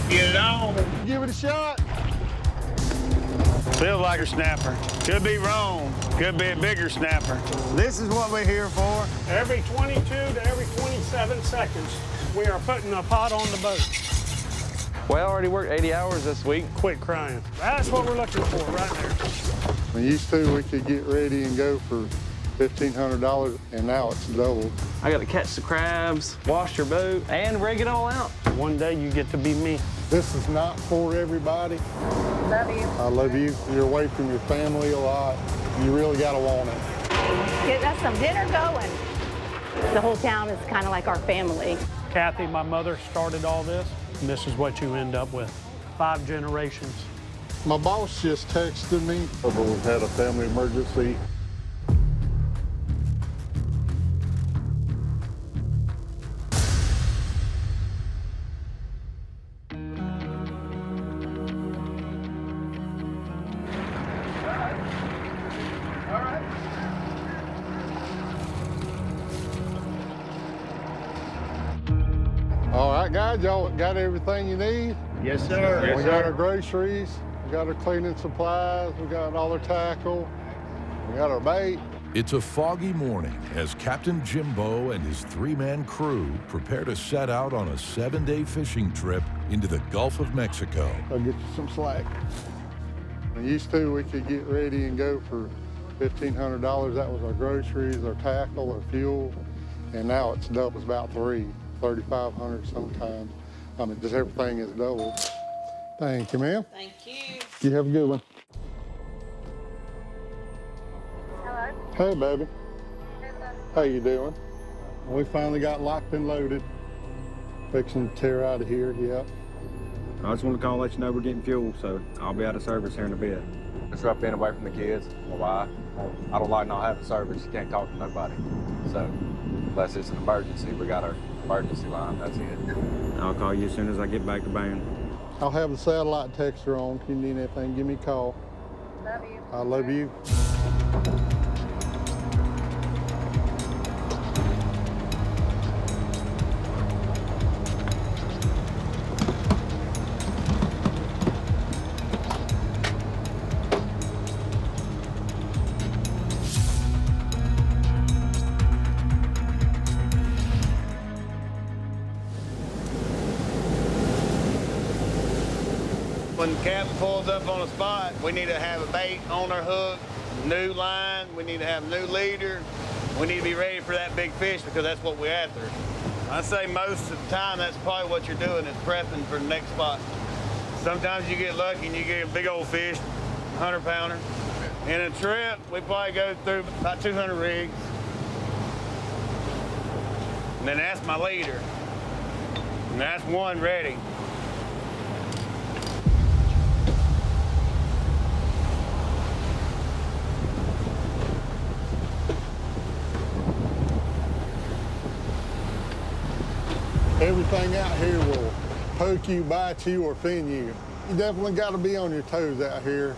Get it on. Give it a shot. Feels like a snapper. Could be wrong. Could be a bigger snapper. This is what we're here for. Every 22 to every 27 seconds, we are putting a pot on the boat. Well, I already worked 80 hours this week. Quit crying. That's what we're looking for right there. When used to, we could get ready and go for $1,500, and now it's doubled. I got to catch the crabs, wash your boat, and rig it all out. One day you get to be me. This is not for everybody. Love you. I love you. You're away from your family a lot. You really gotta want it. Get us some dinner going. The whole town is kind of like our family. Kathy, my mother, started all this, and this is what you end up with. 5 generations. My boss just texted me. We've had a family emergency. All right, guys, y'all got everything you need? Yes, sir. We got our groceries, we got our cleaning supplies, we got all our tackle, we got our bait. It's a foggy morning as Captain Jimbo and his 3-man crew prepare to set out on a 7-day fishing trip into the Gulf of Mexico. I'll get you some slack. When used to, we could get ready and go for $1,500. That was our groceries, our tackle, our fuel, and now it's doubled. It's about $3,500 sometimes. I mean, just everything is doubled. Thank you, ma'am. Thank you. You have a good one. Hello. Hey, baby. How you doing? We finally got locked and loaded. Fixing to tear out of here, yep. I just want to call and let you know we're getting fuel, so I'll be out of service here in a bit. It's rough being away from the kids, my wife. I don't like not having service. You can't talk to nobody. So, unless it's an emergency, we got our emergency line. That's it. I'll call you as soon as I get back to Band. I'll have the satellite texter on. If you need anything, give me a call. Love you. I love you. When the captain pulls up on a spot, we need to have a bait on our hook, new line, we need to have a new leader. We need to be ready for that big fish because that's what we're after. I say most of the time that's probably what you're doing is prepping for the next spot. Sometimes you get lucky and you get a big old fish, 100-pounder. In a trip, we probably go through about 200 rigs. And then that's my leader. And that's one ready. Everything out here will poke you, bite you, or fin you. You definitely got to be on your toes out here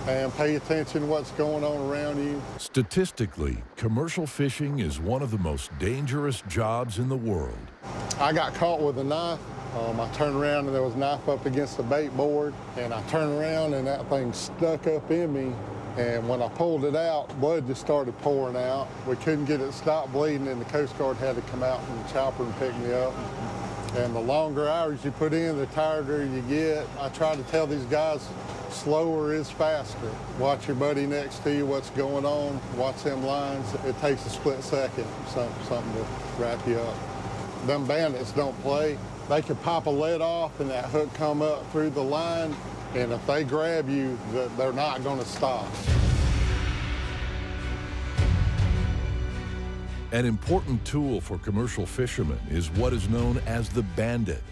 and pay attention to what's going on around you. Statistically, commercial fishing is one of the most dangerous jobs in the world. I got caught with a knife. I turned around and there was a knife up against the bait board, and I turned around and that thing stuck up in me. And when I pulled it out, blood just started pouring out. We couldn't get it to stop bleeding, and the Coast Guard had to come out from the chopper and pick me up. And the longer hours you put in, the tireder you get. I try to tell these guys, slower is faster. Watch your buddy next to you, what's going on, watch them lines. It takes a split second, something to wrap you up. Them bandits don't play. They could pop a lead off and that hook come up through the line, and if they grab you, they're not going to stop. An important tool for commercial fishermen is what is known as the bandit.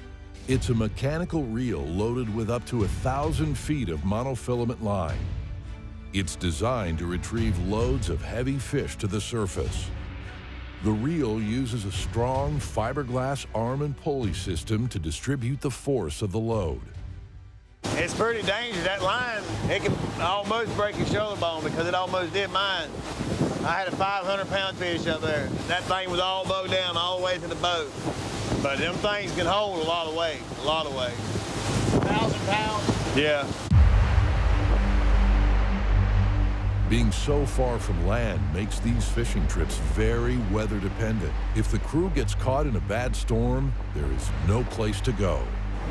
It's a mechanical reel loaded with up to 1,000 feet of monofilament line. It's designed to retrieve loads of heavy fish to the surface. The reel uses a strong fiberglass arm and pulley system to distribute the force of the load. It's pretty dangerous. That line, it can almost break your shoulder bone because it almost did mine. I had a 500-pound fish up there. That thing was all bowed down all the way to the boat. But them things can hold a lot of weight, a lot of weight. 1,000 pounds? Yeah. Being so far from land makes these fishing trips very weather dependent. If the crew gets caught in a bad storm, there is no place to go.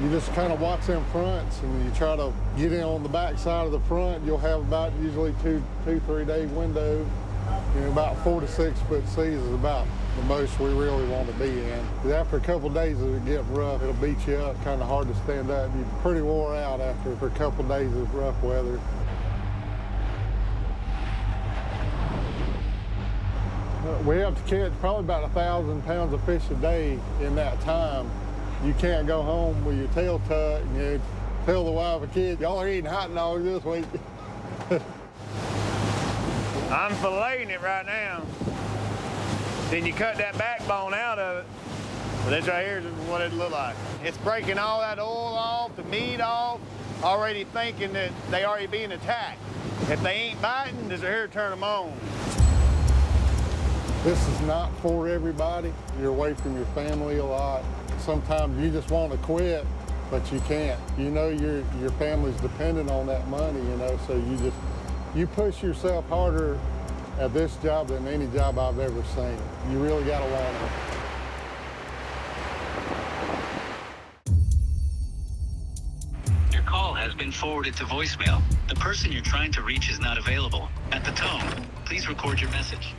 You just kind of watch them fronts and you try to get in on the back side of the front. You'll have about usually 2-3 day window. You know, about 4 to 6 foot seas is about the most we really want to be in. After a couple of days of it getting rough, it'll beat you up, kind of hard to stand up. You're pretty wore out after a couple of days of rough weather. We have to catch probably about 1,000 pounds of fish a day in that time. You can't go home with your tail tucked and you tell the wife and kids, y'all are eating hot dogs this week. I'm filleting it right now. Then you cut that backbone out of it. Well, this right here is what it look like. It's breaking all that oil off, the meat off, already thinking that they already being attacked. If they ain't biting, this right here turn them on. This is not for everybody. You're away from your family a lot. Sometimes you just want to quit, but you can't. You know your family's dependent on that money, you know, so you push yourself harder at this job than any job I've ever seen. You really got to want it. Your call has been forwarded to voicemail. The person you're trying to reach is not available. At the tone, please record your message.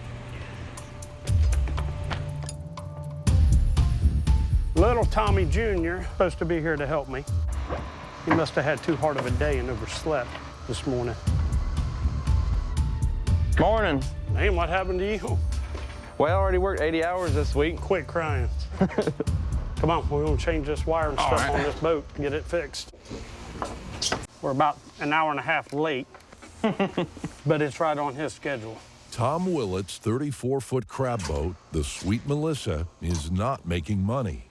Little Tommy Jr. supposed to be here to help me. He must have had too hard of a day and overslept this morning. Morning. Man, what happened to you? Well, I already worked 80 hours this week. Quit crying. Come on, we're gonna change this wire and stuff on this boat, get it fixed. We're about an hour and a half late, but it's right on his schedule. Tom Willits' 34-foot crab boat, the Sweet Melissa, is not making money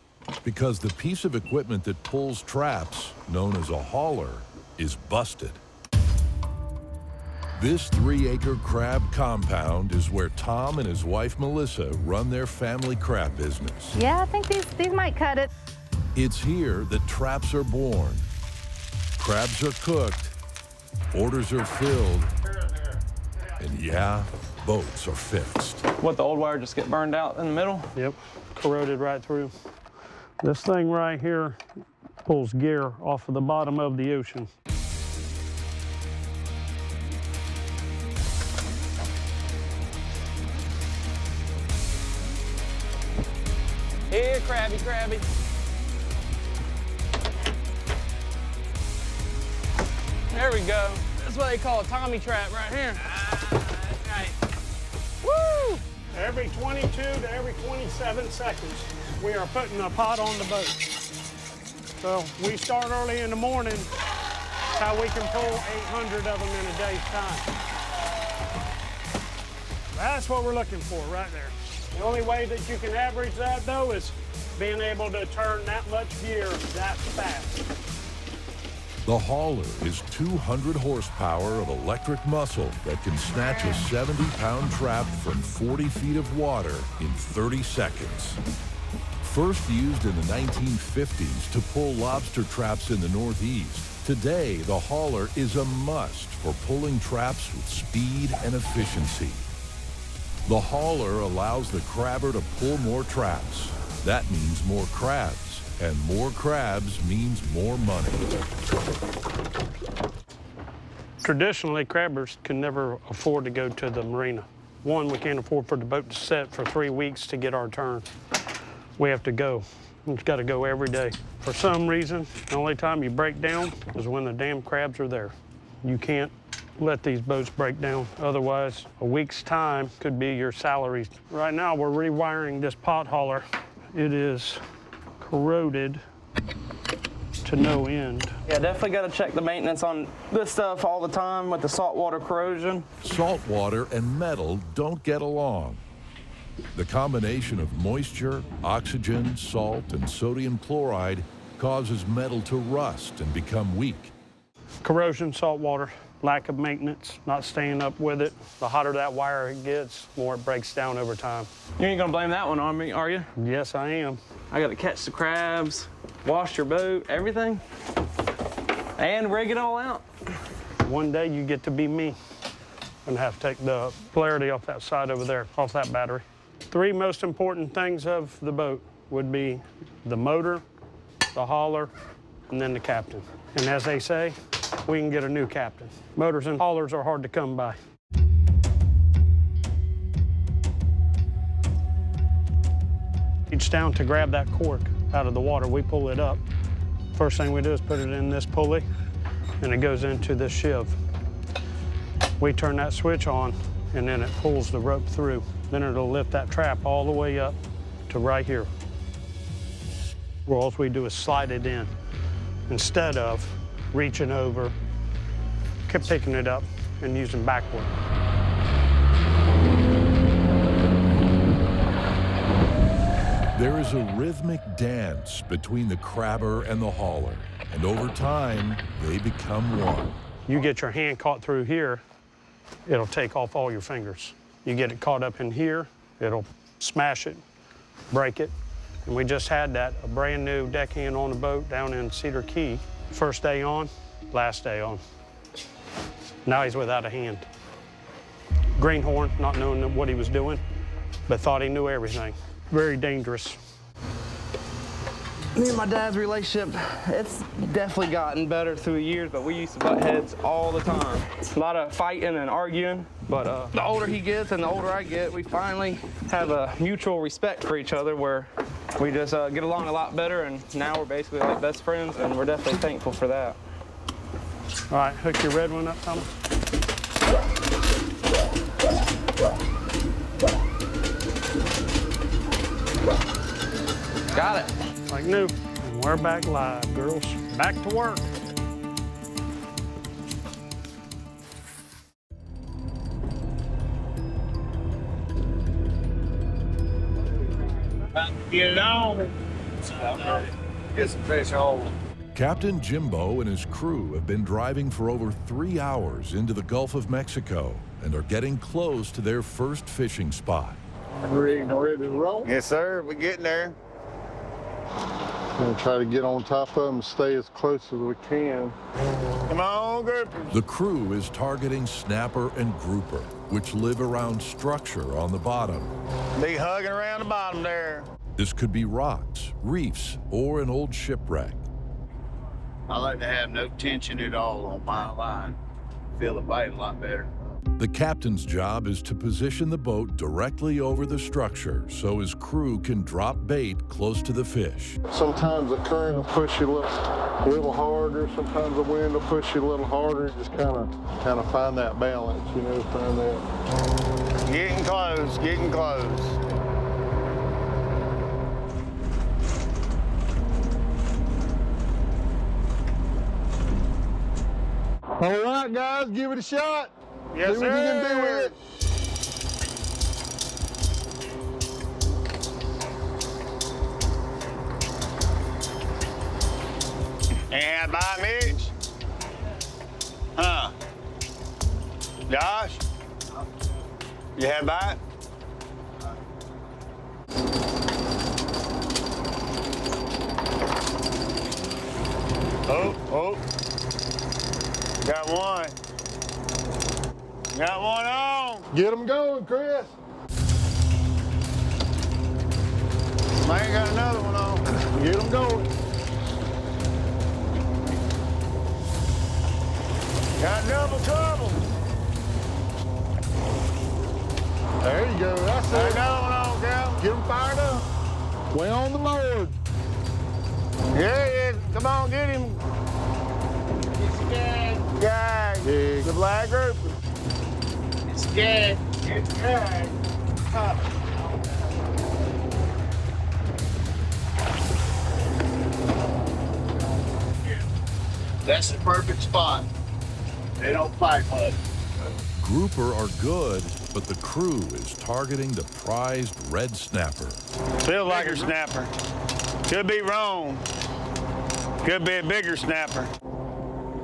because the piece of equipment that pulls traps, known as a hauler, is busted. This 3-acre crab compound is where Tom and his wife Melissa run their family crab business. Yeah, I think these might cut it. It's here that traps are born, crabs are cooked, orders are filled, and yeah, boats are fixed. What, the old wire just get burned out in the middle? Yep, corroded right through. This thing right here pulls gear off of the bottom of the ocean. Here, crabby, crabby. There we go. That's what they call a Tommy trap right here. That's right. Woo! Every 22 to every 27 seconds, we are putting a pot on the boat. So we start early in the morning, how we can pull 800 of them in a day's time. That's what we're looking for right there. The only way that you can average that, though, is being able to turn that much gear that fast. The hauler is 200 horsepower of electric muscle that can snatch a 70-pound trap from 40 feet of water in 30 seconds. First used in the 1950s to pull lobster traps in the Northeast, today the hauler is a must for pulling traps with speed and efficiency. The hauler allows the crabber to pull more traps. That means more crabs. And more crabs means more money. Traditionally, crabbers can never afford to go to the marina. One, we can't afford for the boat to set for 3 weeks to get our turn. We have to go. We've got to go every day. For some reason, the only time you break down is when the damn crabs are there. You can't let these boats break down. Otherwise, a week's time could be your salary. Right now, we're rewiring this pot hauler. It is corroded to no end. Yeah, definitely got to check the maintenance on this stuff all the time with the saltwater corrosion. Saltwater and metal don't get along. The combination of moisture, oxygen, salt, and sodium chloride causes metal to rust and become weak. Corrosion, saltwater, lack of maintenance, not staying up with it. The hotter that wire it gets, the more it breaks down over time. You ain't gonna blame that one on me, are you? Yes, I am. I got to catch the crabs, wash your boat, everything. And rig it all out. One day you get to be me and have to take the polarity off that side over there, off that battery. 3 most important things of the boat would be the motor, the hauler, and then the captain. And as they say, we can get a new captain. Motors and haulers are hard to come by. Reach down to grab that cork out of the water. We pull it up. First thing we do is put it in this pulley, and it goes into this sheave. We turn that switch on, and then it pulls the rope through. Then it'll lift that trap all the way up to right here. Well, all we do is slide it in instead of reaching over, keep picking it up, and using backward. There is a rhythmic dance between the crabber and the hauler, and over time, they become one. You get your hand caught through here, it'll take off all your fingers. You get it caught up in here, it'll smash it, break it. And we just had that, a brand new deckhand on the boat down in Cedar Key. First day on, last day on. Now he's without a hand. Greenhorn, not knowing what he was doing, but thought he knew everything. Very dangerous. Me and my dad's relationship, it's definitely gotten better through the years, but we used to butt heads all the time. A lot of fighting and arguing, but the older he gets and the older I get, we finally have a mutual respect for each other where we just get along a lot better, and now we're basically like best friends, and we're definitely thankful for that. All right, hook your red one up, Thomas. Got it. Like new. And we're back live, girls. Back to work. Get it on. Get some fish home. Captain Jimbo and his crew have been driving for over 3 hours into the Gulf of Mexico and are getting close to their first fishing spot. Ready to roll? Yes, sir. We're getting there. Gonna try to get on top of them and stay as close as we can. Come on, group. The crew is targeting snapper and grouper, which live around structure on the bottom. Be hugging around the bottom there. This could be rocks, reefs, or an old shipwreck. I like to have no tension at all on my line. Feel the bite a lot better. The captain's job is to position the boat directly over the structure so his crew can drop bait close to the fish. Sometimes the current will push you a little harder. Sometimes the wind will push you a little harder. Just kind of find that balance, you know, find that. Getting close, getting close. All right, guys, give it a shot. Yes, See what you can do with it. And bite, Mitch. Huh? Josh? You had a bite? Oh. Got one. Got one on. Get them going, Chris. I ain't got another one on. Get them going. Got double trouble. There you go. That's Got it. another one on, Cal. Get them fired up. Way on the board. Yeah. Come on, get him. Gag. Big. The black grouper. It's gag. It's gag. That's the perfect spot. They don't fight much. Grouper are good, but the crew is targeting the prized red snapper. Feels like a snapper. Could be wrong. Could be a bigger snapper.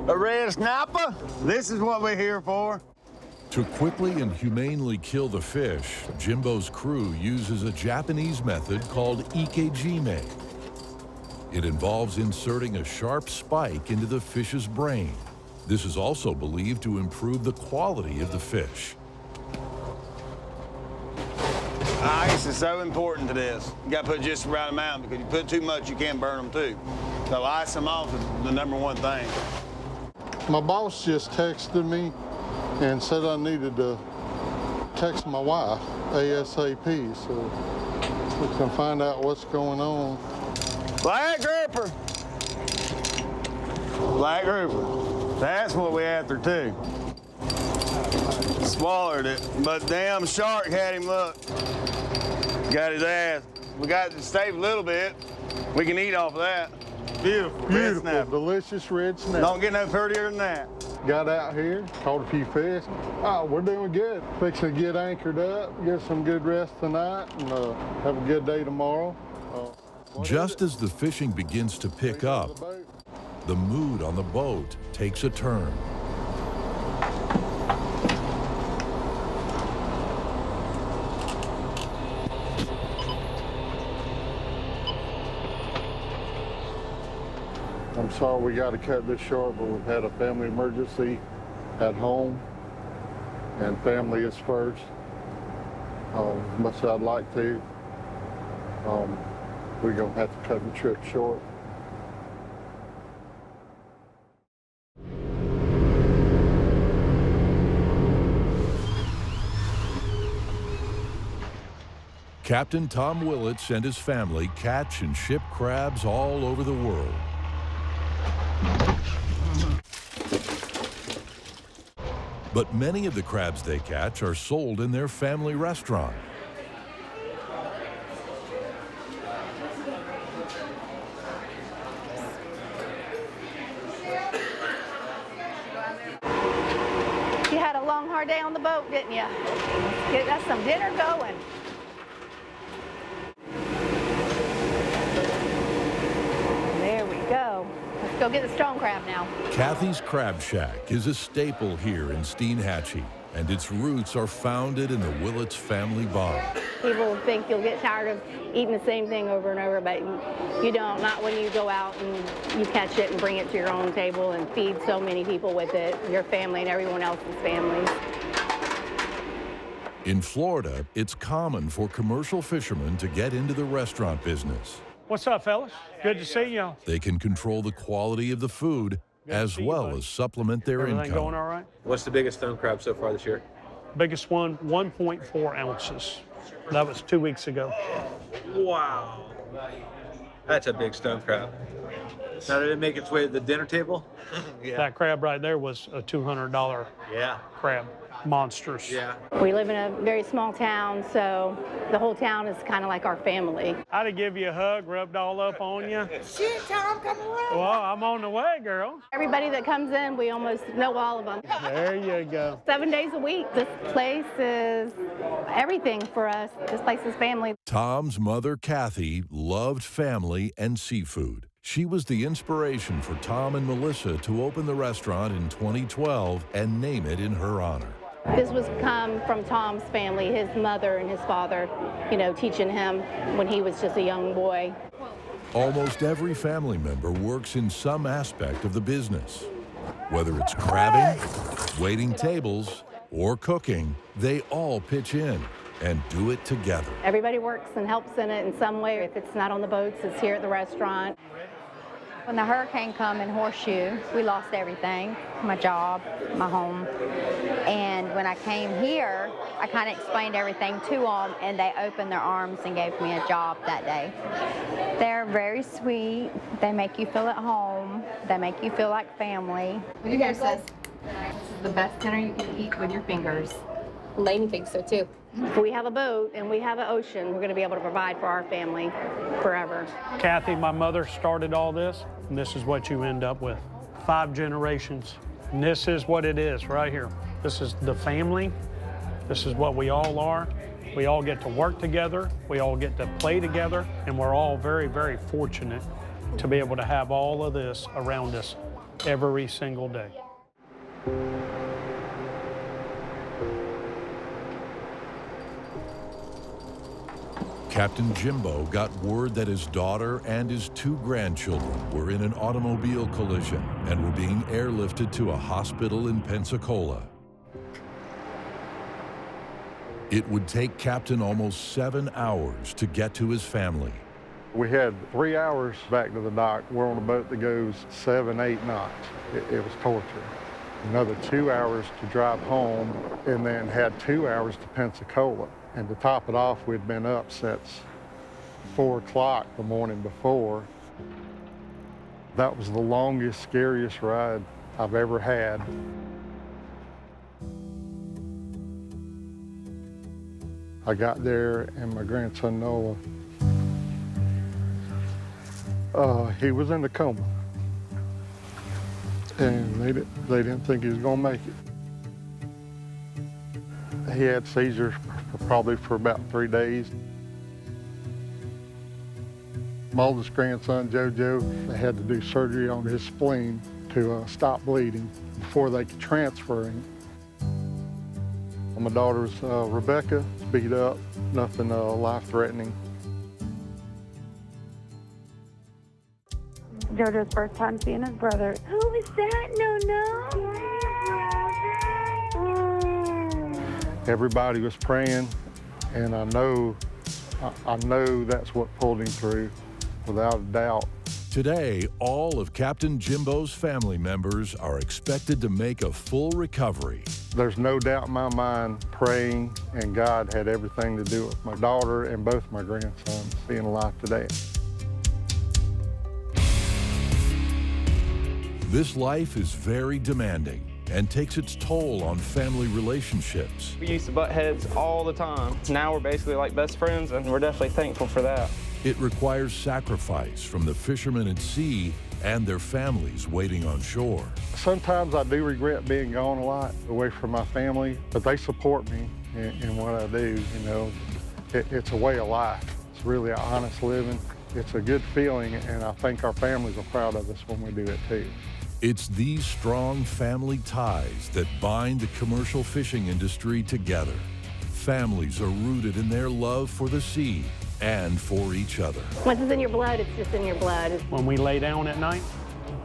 A red snapper? This is what we're here for. To quickly and humanely kill the fish, Jimbo's crew uses a Japanese method called ikejime. It involves inserting a sharp spike into the fish's brain. This is also believed to improve the quality of the fish. Ice is so important to this. You got to put just the right amount, because you put too much, you can burn them too. So ice them off is the #1 thing. My boss just texted me and said I needed to text my wife ASAP so we can find out what's going on. Black grouper. Black grouper. That's what we after too. Swallowed it, but damn shark had him, look. Got his ass. We got to stave a little bit. We can eat off of that. Beautiful. Beautiful, delicious red snapper. Don't get no prettier than that. Got out here, caught a few fish. Oh, we're doing good. Fixing to get anchored up, get some good rest tonight, and have a good day tomorrow. Just as the fishing begins to pick up, the mood on the boat takes a turn. I'm sorry we got to cut this short, but we've had a family emergency at home, and family is first. Much as I'd like to, we're going to have to cut the trip short. Captain Tom Willits and his family catch and ship crabs all over the world. But many of the crabs they catch are sold in their family restaurant. You had a long, hard day on the boat, didn't you? Get us some dinner going. There we go. Let's go get the stone crab now. Kathy's Crab Shack is a staple here in Steinhatchee, and its roots are founded in the Willits family bond. People think you'll get tired of eating the same thing over and over, but you don't. Not when you go out and you catch it and bring it to your own table and feed so many people with it, your family and everyone else's families. In Florida, it's common for commercial fishermen to get into the restaurant business. What's up, fellas? Good to see you. They can control the quality of the food as well as supplement their Everything income. going all right? What's the biggest stone crab so far this year? Biggest one, 1.4 ounces. That was 2 weeks ago. Wow. That's a big stone crab. Now, did it make its way to the dinner table? That crab right there was a $200 crab. Monsters. Yeah. We live in a very small town, so the whole town is kind of like our family. I'd have give you a hug, rubbed all up on you. Shit, Tom, come around. Well, I'm on the way, girl. Everybody that comes in, we almost know all of them. There you go. 7 days a week. This place is everything for us. This place is family. Tom's mother, Kathy, loved family and seafood. She was the inspiration for Tom and Melissa to open the restaurant in 2012 and name it in her honor. This was come from Tom's family, his mother and his father, you know, teaching him when he was just a young boy. Almost every family member works in some aspect of the business. Whether it's crabbing, waiting tables, or cooking, they all pitch in and do it together. Everybody works and helps in it in some way. If it's not on the boats, it's here at the restaurant. When the hurricane come in Horseshoe, we lost everything, my job, my home. And when I came here, I kind of explained everything to them, and they opened their arms and gave me a job that day. They're very sweet. They make you feel at home. They make you feel like family. You guys says this is the best dinner you can eat with your fingers. Lainey thinks so too. If we have a boat and we have an ocean, we're going to be able to provide for our family forever. Kathy, my mother, started all this, and this is what you end up with. 5 generations. And this is what it is right here. This is the family. This is what we all are. We all get to work together. We all get to play together. And we're all very, very fortunate to be able to have all of this around us every single day. Captain Jimbo got word that his daughter and his 2 grandchildren were in an automobile collision and were being airlifted to a hospital in Pensacola. It would take Captain almost 7 hours to get to his family. We had 3 hours back to the dock. We're on a boat that goes 7, 8 knots. It was torture. Another 2 hours to drive home, and then had 2 hours to Pensacola. And to top it off, we'd been up since 4 o'clock the morning before. That was the longest, scariest ride I've ever had. I got there, and my grandson Noah, he was in a coma. And they didn't think he was gonna make it. He had seizures probably for about 3 days. My oldest grandson, JoJo, they had to do surgery on his spleen to stop bleeding before they could transfer him. My daughter's Rebecca, beat up, nothing life-threatening. JoJo's first time seeing his brother. Who is that? No. Everybody was praying, and I know that's what pulled him through, without a doubt. Today, all of Captain Jimbo's family members are expected to make a full recovery. There's no doubt in my mind praying, and God had everything to do with my daughter and both my grandsons being alive today. This life is very demanding and takes its toll on family relationships. We used to butt heads all the time. Now we're basically like best friends, and we're definitely thankful for that. It requires sacrifice from the fishermen at sea and their families waiting on shore. Sometimes I do regret being gone a lot away from my family, but they support me in what I do. You know, it's a way of life. It's really an honest living. It's a good feeling, and I think our families are proud of us when we do it too. It's these strong family ties that bind the commercial fishing industry together. Families are rooted in their love for the sea and for each other. Once it's in your blood, it's just in your blood. When we lay down at night,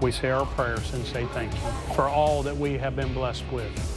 we say our prayers and say thank you for all that we have been blessed with.